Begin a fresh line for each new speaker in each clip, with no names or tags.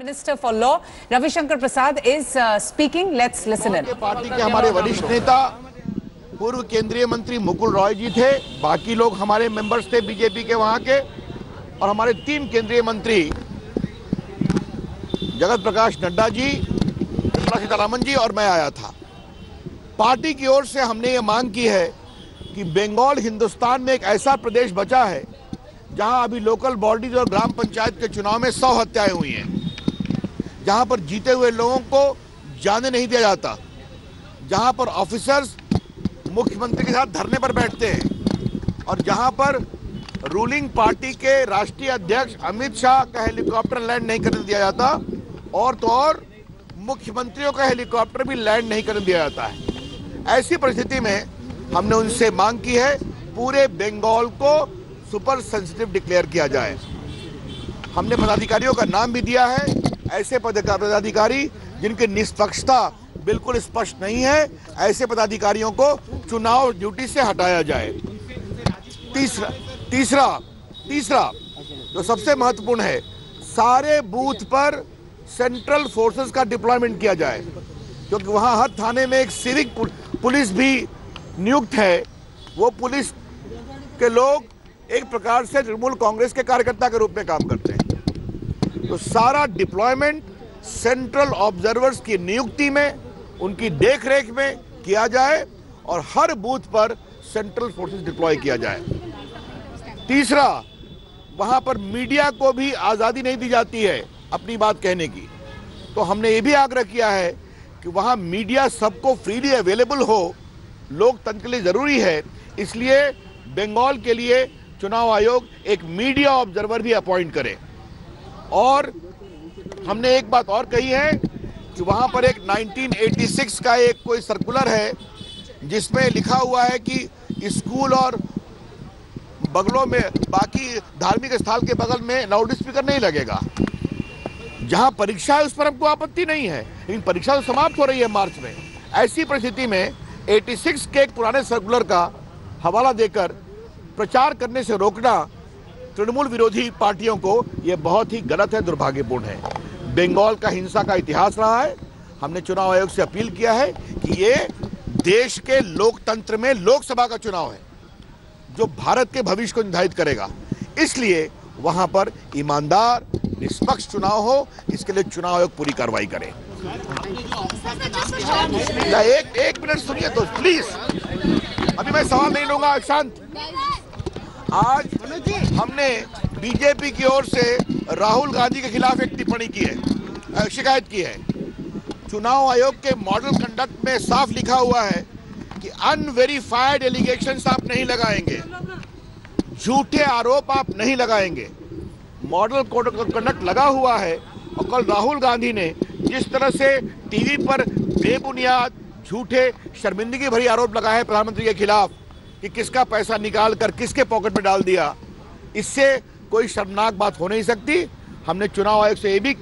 Minister for Law, Ravi Shankar Prasad, is speaking. Let's listen in.
Party के हमारे वरिष्ठ नेता पूर्व केंद्रीय मंत्री मुकुल रॉय जी थे, बाकी लोग हमारे मेंबर्स थे बीजेपी के वहां के, और हमारे 3 केंद्रीय मंत्री जगत प्रकाश नड्डा जी, निर्मला सीतारमण जी और मैं आया था। पार्टी की ओर से हमने ये मांग की है कि बंगाल हिंदुस्तान में एक ऐसा प्रदेश बचा है जहां अभी लोकल बॉडीज और ग्राम पंचायत के चुनाव में 100 हत्याएं हुई हैं, जहां पर जीते हुए लोगों को जाने नहीं दिया जाता, जहां पर ऑफिसर्स मुख्यमंत्री के साथ धरने पर बैठते हैं, और जहां पर रूलिंग पार्टी के राष्ट्रीय अध्यक्ष अमित शाह का हेलीकॉप्टर लैंड नहीं करने दिया जाता, और तो और मुख्यमंत्रियों का हेलीकॉप्टर भी लैंड नहीं करने दिया जाता है। ऐसी परिस्थिति में हमने उनसे मांग की है पूरे बंगाल को सुपर सेंसिटिव डिक्लेयर किया जाए। हमने पदाधिकारियों का नाम भी दिया है, ऐसे पदाधिकारी जिनकी निष्पक्षता बिल्कुल स्पष्ट नहीं है, ऐसे पदाधिकारियों को चुनाव ड्यूटी से हटाया जाए। तीसरा जो सबसे महत्वपूर्ण है, सारे बूथ पर सेंट्रल फोर्सेस का डिप्लॉयमेंट किया जाए, क्योंकि वहां हर थाने में एक सिविक पुलिस भी नियुक्त है। वो पुलिस के लोग एक प्रकार से तृणमूल कांग्रेस के कार्यकर्ता के रूप में काम करते हैं। तो सारा डिप्लॉयमेंट सेंट्रल ऑब्जर्वर्स की नियुक्ति में, उनकी देखरेख में किया जाए, और हर बूथ पर सेंट्रल फोर्सेस डिप्लॉय किया जाए। तीसरा, वहां पर मीडिया को भी आजादी नहीं दी जाती है अपनी बात कहने की, तो हमने ये भी आग्रह किया है कि वहां मीडिया सबको फ्रीली अवेलेबल हो, लोकतंत्र के लिए जरूरी है। इसलिए बंगाल के लिए चुनाव आयोग एक मीडिया ऑब्जर्वर भी अपॉइंट करे। और हमने एक बात और कही है कि वहां पर एक 1986 का एक कोई सर्कुलर है जिसमें लिखा हुआ है कि स्कूल और बगलों में, बाकी धार्मिक स्थल के बगल में लाउड स्पीकर नहीं लगेगा। जहां परीक्षा है उस पर हमको आपत्ति नहीं है, लेकिन परीक्षा तो समाप्त हो रही है मार्च में। ऐसी परिस्थिति में 86 के एक पुराने सर्कुलर का हवाला देकर प्रचार करने से रोकना तृणमूल विरोधी पार्टियों को यह बहुत ही गलत है, दुर्भाग्यपूर्ण है। बंगाल का हिंसा का इतिहास रहा है। हमने चुनाव आयोग से अपील किया है कि ये देश के लोकतंत्र में लोकसभा का चुनाव है जो भारत के भविष्य को निर्धारित करेगा, इसलिए वहां पर ईमानदार निष्पक्ष चुनाव हो, इसके लिए चुनाव आयोग पूरी कार्रवाई करे। एक मिनट सुनिए तो प्लीज, अभी मैं सवाल नहीं लूंगा, शांत। आज हमने बीजेपी की ओर से राहुल गांधी के खिलाफ एक टिप्पणी की है, शिकायत की है। चुनाव आयोग के मॉडल कंडक्ट में साफ लिखा हुआ है कि अनवेरिफाइड एलिगेशंस आप नहीं लगाएंगे, झूठे आरोप आप नहीं लगाएंगे। मॉडल कोड ऑफ कंडक्ट लगा हुआ है, और कल राहुल गांधी ने जिस तरह से टीवी पर बेबुनियाद झूठे शर्मिंदगी भरी आरोप लगाए प्रधानमंत्री के खिलाफ कि किसका पैसा निकाल कर किसके पॉकेट में डाल दिया, इससे कोई शर्मनाक बात हो नहीं सकती। हमने चुनाव आयोग से यह भी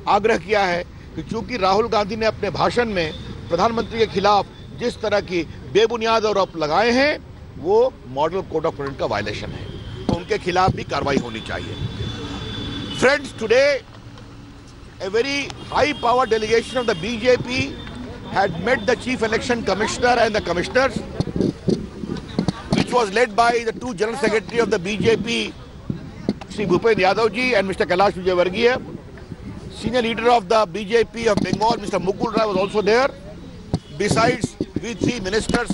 आग्रह किया है कि चूंकि राहुल गांधी ने अपने भाषण में प्रधानमंत्री के खिलाफ जिस तरह की बेबुनियाद आरोप लगाए हैं वो मॉडल कोड ऑफ कंडक्ट का वायलेशन है, तो उनके खिलाफ भी कार्रवाई होनी चाहिए। Friends, today a very high-powered delegation of the BJP had met the Chief Election Commissioner and the commissioners, which was led by the 2 General Secretary of the BJP, Shri Bhupen Yadav ji and Mr. Kailash Vijayvargiya. Senior leader of the BJP of Bengal, Mr. Mukul Rai, was also there. Besides, we 3 ministers,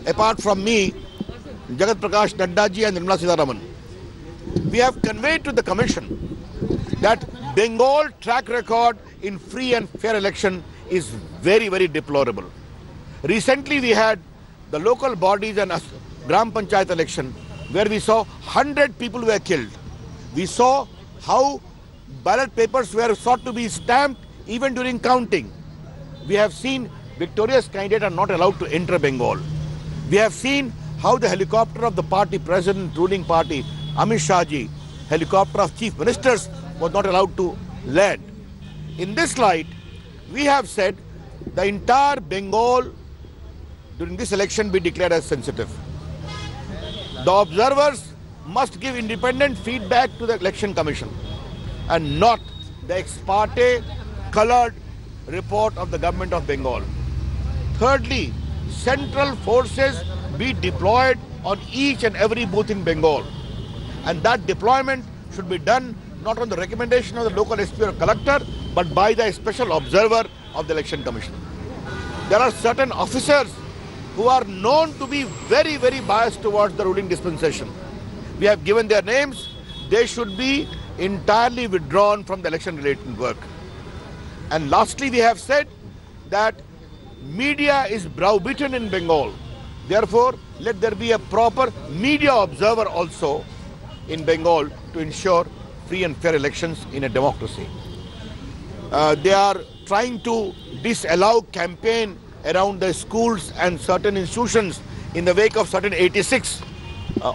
apart from me, Jagat Prakash Nadda ji and Nirmala Sitharaman. We have conveyed to the Commission that Bengal track record in free and fair election is very, very deplorable. Recently we had the local bodies and Gram Panchayat election where we saw 100 people were killed. We saw how ballot papers were sought to be stamped even during counting. We have seen victorious candidates are not allowed to enter Bengal. We have seen how the helicopter of the party president, ruling party, Amit Shah ji, helicopter of chief ministers was not allowed to land. In this light, we have said the entire Bengal during this election be declared as sensitive. The observers must give independent feedback to the Election Commission and not the ex parte colored report of the government of Bengal. Thirdly, central forces be deployed on each and every booth in Bengal. And that deployment should be done not on the recommendation of the local SP or collector, but by the special observer of the Election Commission. There are certain officers who are known to be very, very biased towards the ruling dispensation. We have given their names. They should be entirely withdrawn from the election-related work. And lastly, we have said that media is browbeaten in Bengal. Therefore, let there be a proper media observer also in Bengal to ensure free and fair elections in a democracy. They are trying to disallow campaign around the schools and certain institutions in the wake of certain 86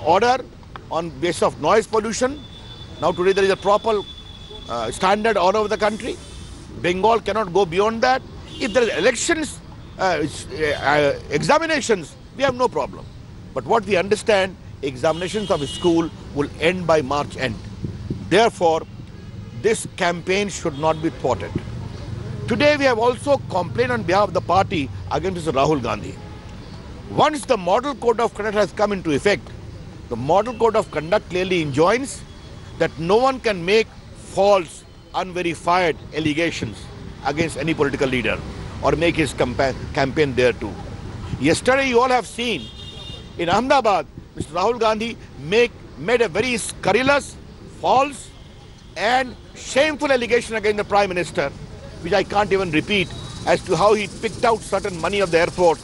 order on basis of noise pollution. Now today there is a proper standard all over the country. Bengal cannot go beyond that. If there is elections, examinations, we have no problem. But what we understand, examinations of a school will end by March end. Therefore, this campaign should not be thwarted. Today we have also complained on behalf of the party against Mr. Rahul Gandhi. Once the Model Code of Conduct has come into effect, the Model Code of Conduct clearly enjoins that no one can make false, unverified allegations against any political leader or make his campaign there too. Yesterday you all have seen in Ahmedabad, Mr. Rahul Gandhi made a very scurrilous, false and shameful allegation against the Prime Minister, which I can't even repeat, as to how he picked out certain money of the airport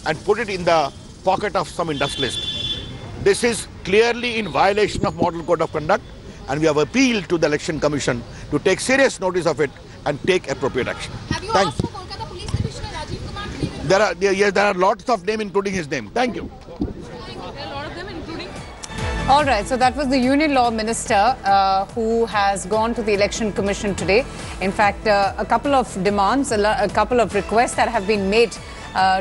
and put it in the pocket of some industrialist. This is clearly in violation of Model Code of Conduct, and we have appealed to the Election Commission to take serious notice of it and take appropriate action.
Have you asked for Kolkata Police Commissioner Rajiv Kumar to leave?
There are lots of names, including his name. Thank you.
There are a lot of them, including...
All right, so that was the Union Law Minister who has gone to the Election Commission today. In fact, a couple of demands, a couple of requests that have been made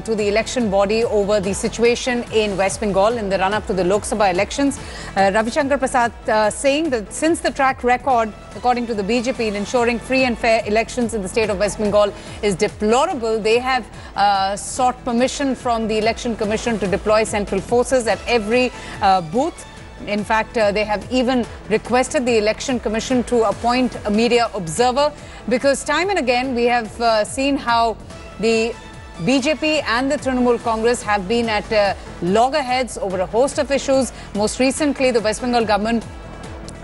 to the election body over the situation in West Bengal in the run-up to the Lok Sabha elections. Ravi Shankar Prasad saying that since the track record, according to the BJP, in ensuring free and fair elections in the state of West Bengal is deplorable, they have sought permission from the Election Commission to deploy central forces at every booth. In fact, they have even requested the Election Commission to appoint a media observer, because time and again we have seen how the BJP and the Trinamool Congress have been at loggerheads over a host of issues. Most recently, the West Bengal government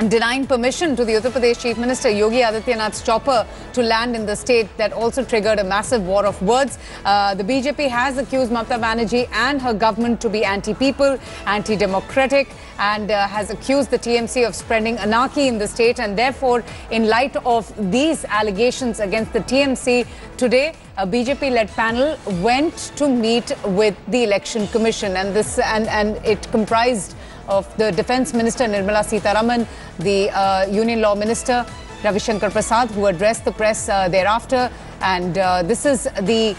denying permission to the Uttar Pradesh Chief Minister Yogi Adityanath's chopper to land in the state. That also triggered a massive war of words. The BJP has accused Mamata Banerjee and her government to be anti-people, anti-democratic, and has accused the TMC of spreading anarchy in the state. And therefore, in light of these allegations against the TMC, today a BJP-led panel went to meet with the Election Commission, and it comprised of the Defence Minister Nirmala Sitharaman, the Union Law Minister Ravi Shankar Prasad, who addressed the press thereafter. And this is the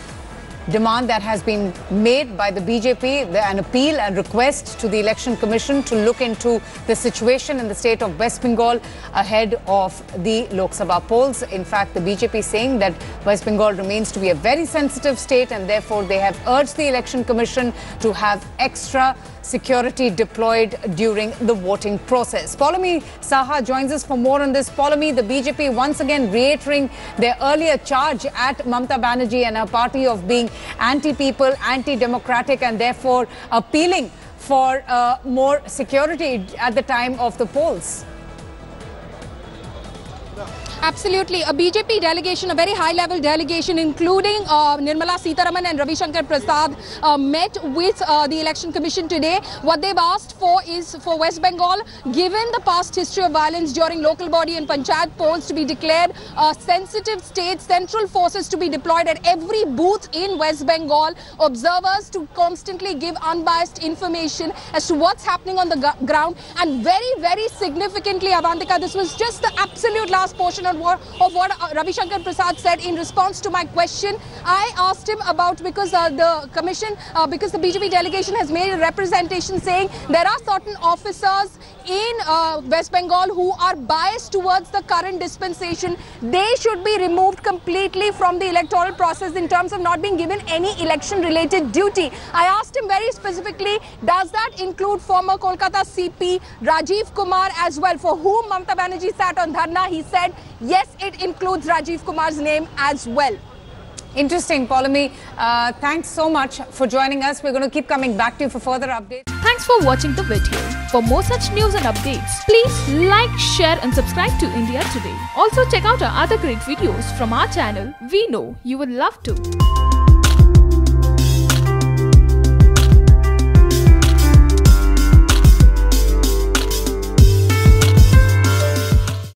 demand that has been made by the BJP, an appeal and request to the Election Commission to look into the situation in the state of West Bengal ahead of the Lok Sabha polls. In fact, the BJP saying that West Bengal remains to be a very sensitive state, and therefore they have urged the Election Commission to have extra security deployed during the voting process. Poulomi Saha joins us for more on this. Poulomi, the BJP once again reiterating their earlier charge at Mamata Banerjee and her party of being anti-people, anti-democratic, and therefore appealing for more security at the time of the polls.
Absolutely. A BJP delegation, a very high-level delegation, including Nirmala Sitharaman and Ravi Shankar Prasad, met with the Election Commission today. What they've asked for is for West Bengal, given the past history of violence during local body and panchayat polls, to be declared a sensitive state, central forces to be deployed at every booth in West Bengal, observers to constantly give unbiased information as to what's happening on the ground. And very, very significantly, Avantika, this was just the absolute last portion of what Ravi Shankar Prasad said in response to my question. I asked him about, because the commission, because the BJP delegation has made a representation saying there are certain officers in West Bengal who are biased towards the current dispensation. They should be removed completely from the electoral process in terms of not being given any election related duty. I asked him very specifically, does that include former Kolkata CP Rajiv Kumar as well, for whom Mamata Banerjee sat on dharna? He said yes, it includes Rajiv Kumar's name as well.
Interesting, Poulomi. Thanks so much for joining us. We're going to keep coming back to you for further updates.
Thanks for watching the video. For more such news and updates, please like, share and subscribe to India Today. Also check out our other great videos from our channel. We know you will love to.